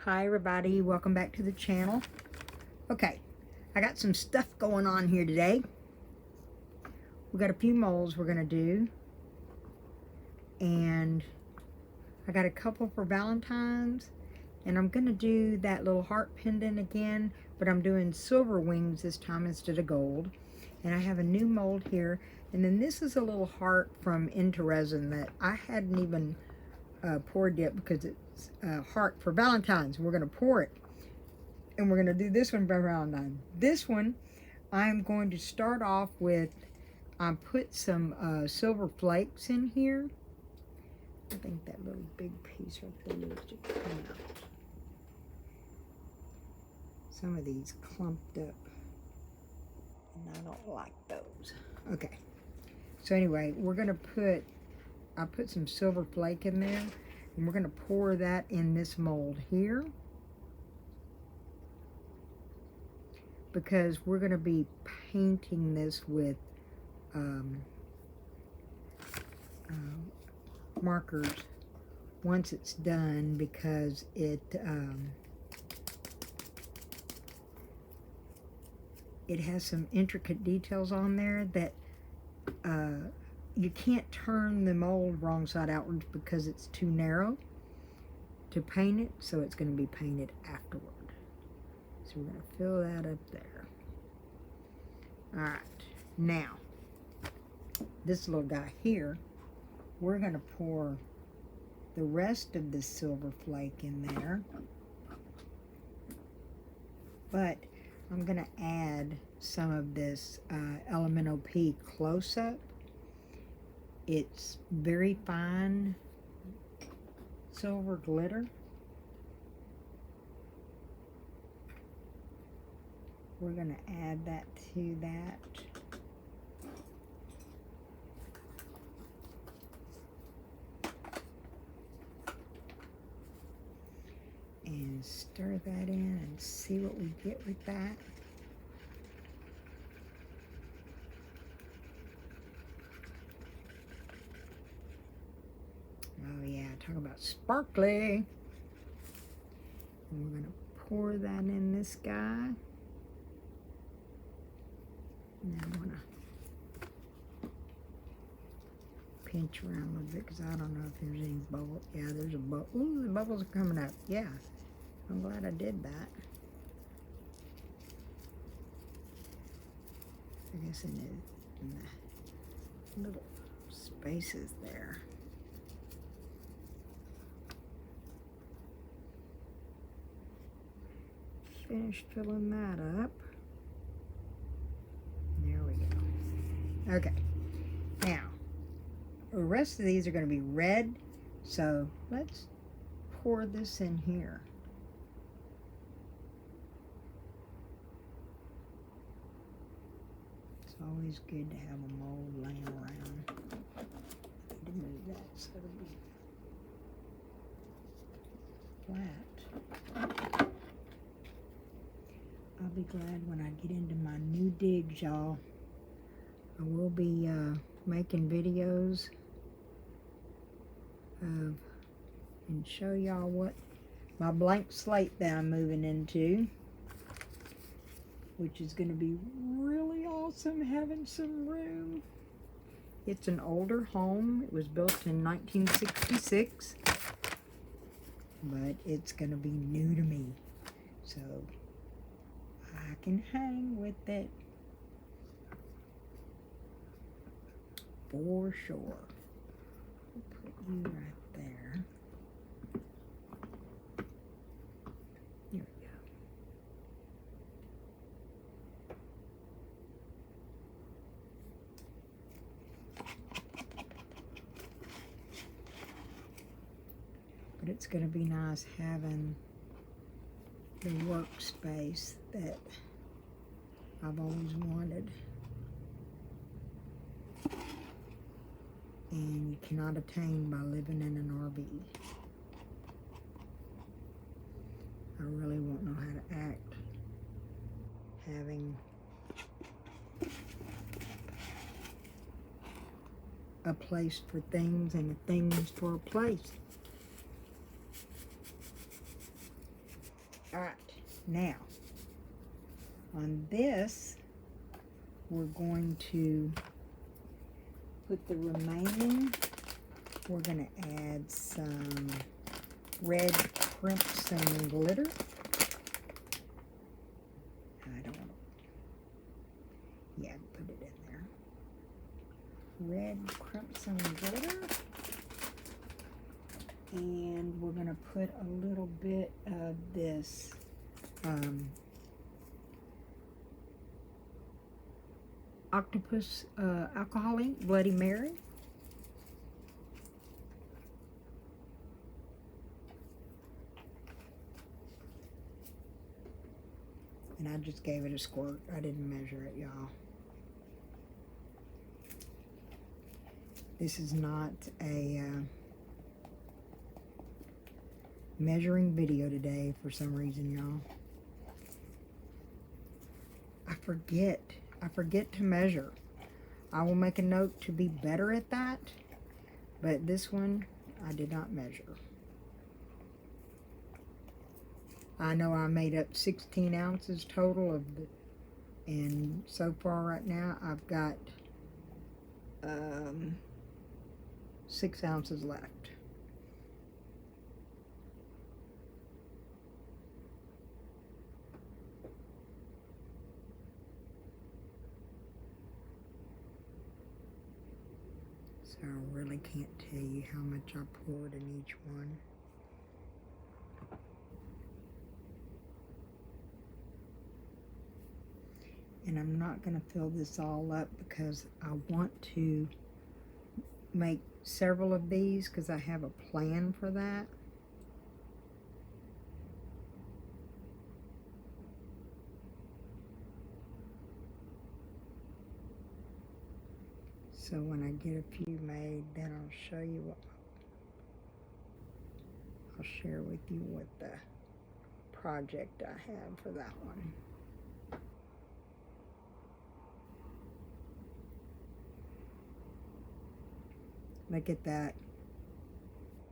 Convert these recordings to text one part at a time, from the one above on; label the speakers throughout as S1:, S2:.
S1: Hi everybody, welcome back to the channel. Okay, I got some stuff going on here today. We got a few molds we're gonna do, and I got a couple for Valentine's, and I'm gonna do that little heart pendant again, but I'm doing silver wings this time instead of gold. And I have a new mold here, and then this is a little heart from Intoresin that I hadn't even poured yet because it's a heart for Valentine's. We're gonna pour it, and we're gonna do this one for Valentine's. This one, I'm going to start off with, I put some silver flakes in here. I think that little big piece right there needs to come out. Some of these clumped up, and I don't like those. Okay, so anyway, we're gonna put, I put some silver flake in there, and we're gonna pour that in this mold here, because we're gonna be painting this with markers once it's done, because it has some intricate details on there that you can't turn the mold wrong side outwards because it's too narrow to paint it, so it's going to be painted afterward. So we're going to fill that up there. Alright, now this little guy here, we're going to pour the rest of the silver flake in there, but I'm going to add some of this Elemental P close-up. It's very fine silver glitter. We're going to add that to that. And stir that in and see what we get with that. Oh yeah, talk about sparkly. And we're going to pour that in this guy. Now I'm going to pinch around a little bit because I don't know if there's any bubble. Yeah, there's a bubble. Ooh, the bubbles are coming up. Yeah, I'm glad I did that. I guess in the little spaces there. Finish filling that up. There we go. Okay, now the rest of these are going to be red, so let's pour this in here. It's always good to have a mold laying around. I need to move that so it'll be flat. I'll be glad when I get into my new digs, y'all. I will be making videos of and show y'all what my blank slate that I'm moving into, which is going to be really awesome having some room. It's an older home. It was built in 1966, but it's going to be new to me, so I can hang with it for sure. We'll put you right there. There we go. But it's going to be nice having the workspace that I've always wanted, and you cannot attain by living in an RV. I really won't know how to act having a place for things and things for a place. Now, on this, we're going to put the remaining, we're going to add some red crimson glitter. I don't want to, yeah, put it in there. Red crimson glitter. And we're going to put a little bit of this octopus alcohol ink, Bloody Mary. And I just gave it a squirt. I didn't measure it, y'all. This is not a measuring video today for some reason, y'all. I forget to measure. I will make a note to be better at that, but this one I did not measure. I know I made up 16 ounces total of the, and so far right now I've got 6 ounces left. So I really can't tell you how much I poured in each one. And I'm not going to fill this all up because I want to make several of these because I have a plan for that. So when I get a few made, then I'll show you what, I'll share with you what the project I have for that one. Look at that.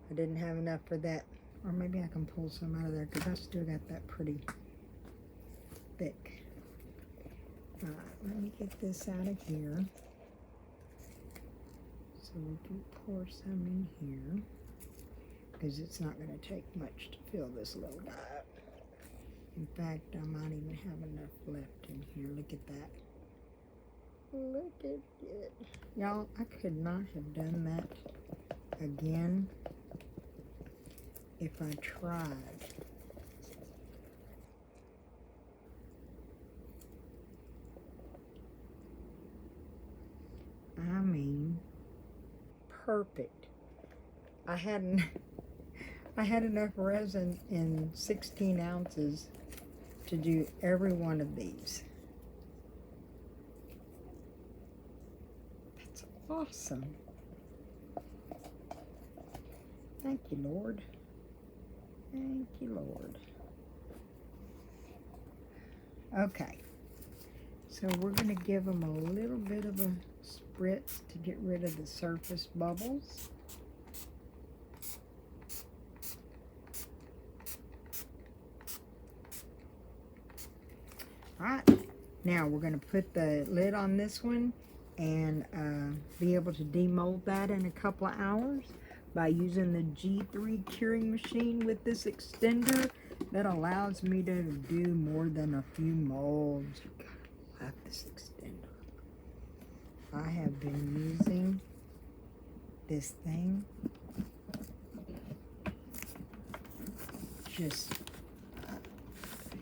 S1: I didn't have enough for that. Or maybe I can pull some out of there because I still got that pretty thick. Alright, let me get this out of here. So we can pour some in here because it's not going to take much to fill this little guy up. In fact, I might even have enough left in here. Look at that. Look at it. Y'all, I could not have done that again if I tried. I mean, perfect. I had enough resin in 16 ounces to do every one of these. That's awesome. Thank you, Lord. Thank you, Lord. Okay. So we're going to give them a little bit of a spritz to get rid of the surface bubbles. Alright, now we're going to put the lid on this one and be able to demold that in a couple of hours by using the G3 curing machine with this extender that allows me to do more than a few molds. You gotta love this extender. I have been using this thing just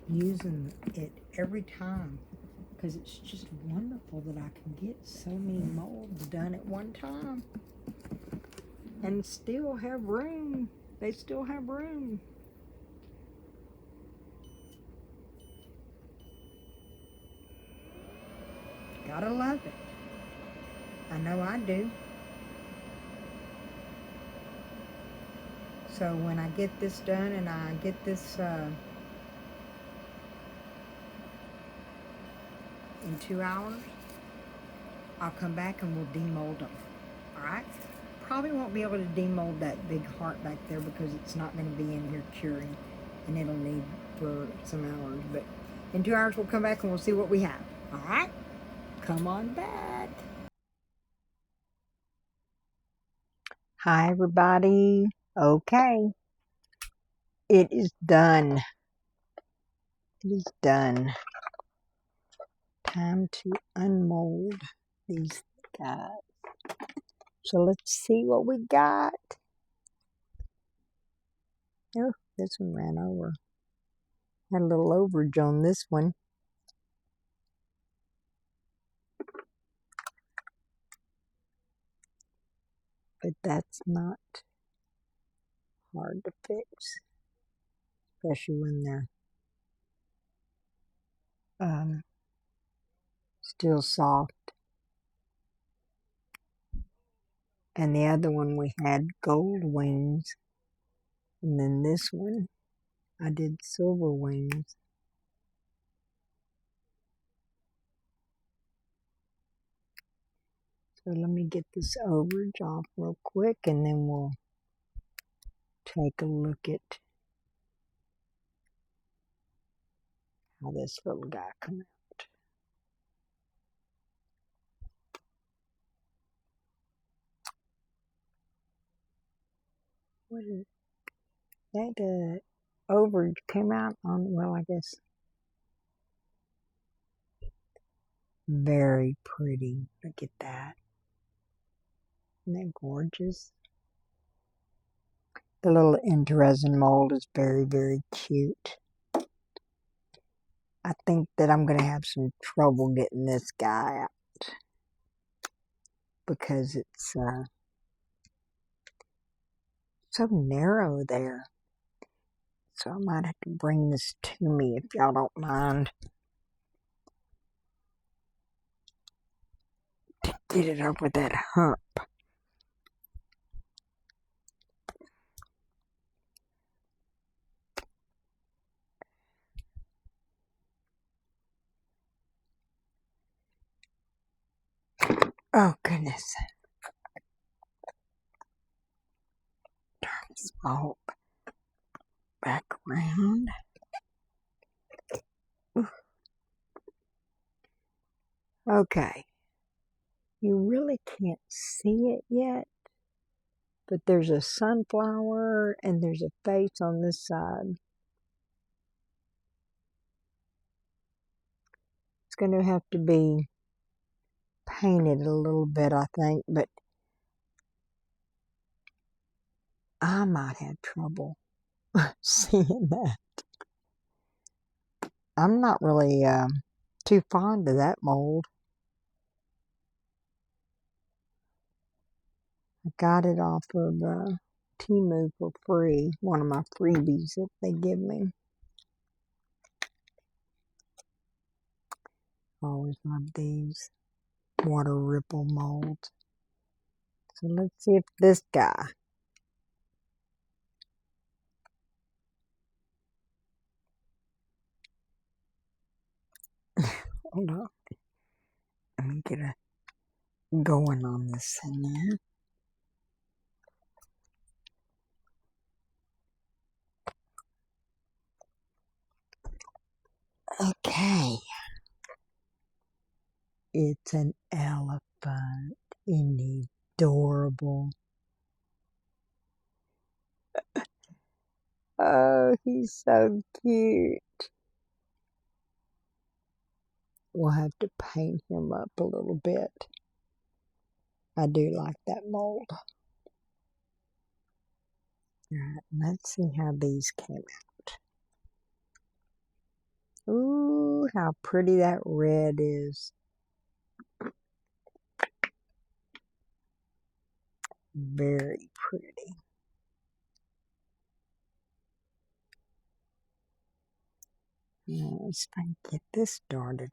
S1: using it every time because it's just wonderful that I can get so many molds done at one time and still have room. They still have room. Gotta love it. I know I do. So when I get this done and I get this in 2 hours, I'll come back and we'll demold them. Alright? Probably won't be able to demold that big heart back there because it's not going to be in here curing and it'll need for some hours. But in 2 hours, we'll come back and we'll see what we have. All right? Come on back. Hi, everybody. Okay. It is done. It is done. Time to unmold these guys. So let's see what we got. Oh, this one ran over. Had a little overage on this one. But that's not hard to fix, especially when they're still soft. And the other one we had gold wings. And then this one, I did silver wings. So let me get this overage off real quick and then we'll take a look at how this little guy comes out. What is that? Overage came out on, well, I guess. Very pretty. Look at that. Isn't that gorgeous? The little Intoresin mold is very, very cute. I think that I'm going to have some trouble getting this guy out because it's so narrow there. So I might have to bring this to me if y'all don't mind. To get it over that hump. Oh, goodness. Turn this mold back around. Okay. You really can't see it yet, but there's a sunflower and there's a face on this side. It's going to have to be painted a little bit, I think, but I might have trouble seeing that. I'm not really too fond of that mold. I got it off of Temu for free, one of my freebies that they give me. Always love these water ripple molds. So let's see if this guy. Hold on. Let me get a going on this thing here. Okay. It's an elephant. Isn't he adorable? Oh, he's so cute. We'll have to paint him up a little bit. I do like that mold. Alright, let's see how these came out. Ooh, how pretty that red is. Very pretty. Now, let's try and get this started.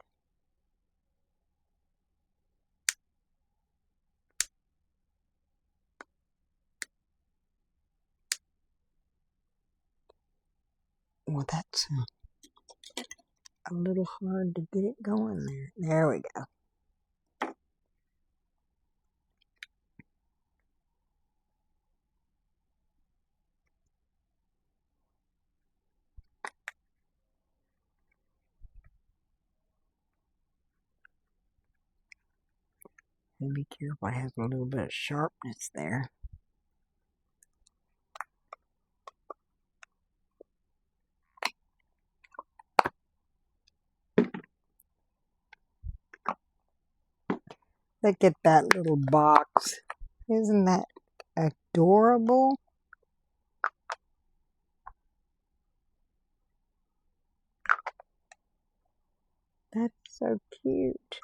S1: Well, that's a little hard to get it going there. There we go. to be careful. It has a little bit of sharpness there. Look at that little box. Isn't that adorable? That's so cute.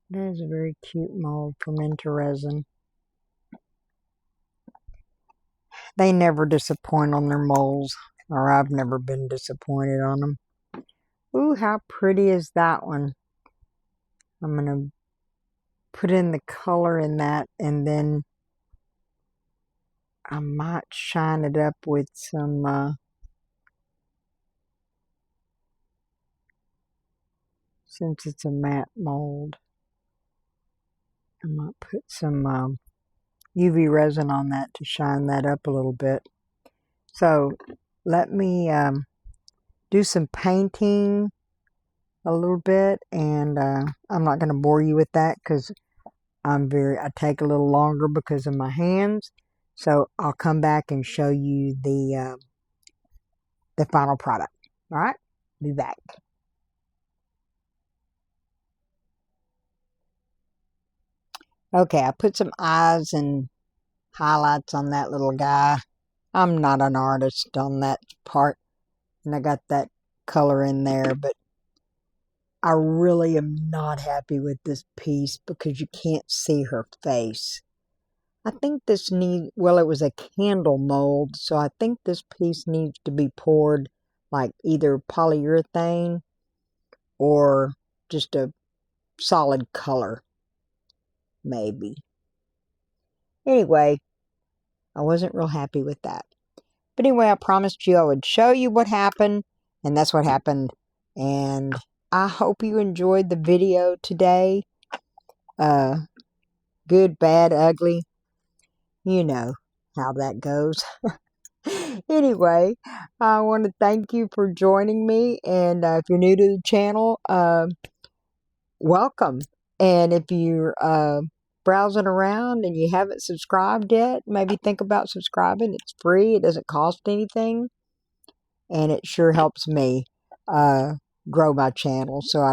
S1: That is a very cute mold from Intoresin. They never disappoint on their molds, or I've never been disappointed on them. Ooh, how pretty is that one? I'm going to put in the color in that, and then I might shine it up with some since it's a matte mold, I might put some UV resin on that to shine that up a little bit. So let me do some painting a little bit, and I'm not going to bore you with that because I take a little longer because of my hands. So I'll come back and show you the final product. All right, be back. Okay, I put some eyes and highlights on that little guy. I'm not an artist on that part, and I got that color in there, but I really am not happy with this piece because you can't see her face. I think this well, it was a candle mold, so I think this piece needs to be poured like either polyurethane or just a solid color, maybe. Anyway, I wasn't real happy with that. But anyway, I promised you I would show you what happened, and that's what happened. And I hope you enjoyed the video today. Good, bad, ugly. You know how that goes. Anyway, I want to thank you for joining me. And if you're new to the channel, welcome. And if you're browsing around and you haven't subscribed yet, maybe think about subscribing. It's free. It doesn't cost anything. And it sure helps me grow my channel. So I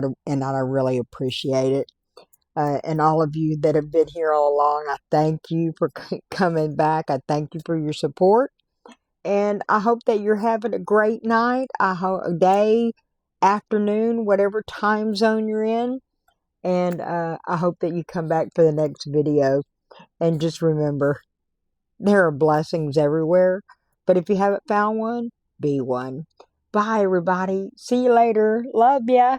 S1: really appreciate it. And all of you that have been here all along, I thank you for coming back. I thank you for your support. And I hope that you're having a great night. I hope a day, afternoon, whatever time zone you're in. And I hope that you come back for the next video. And just remember, there are blessings everywhere. But if you haven't found one, be one. Bye, everybody. See you later. Love ya.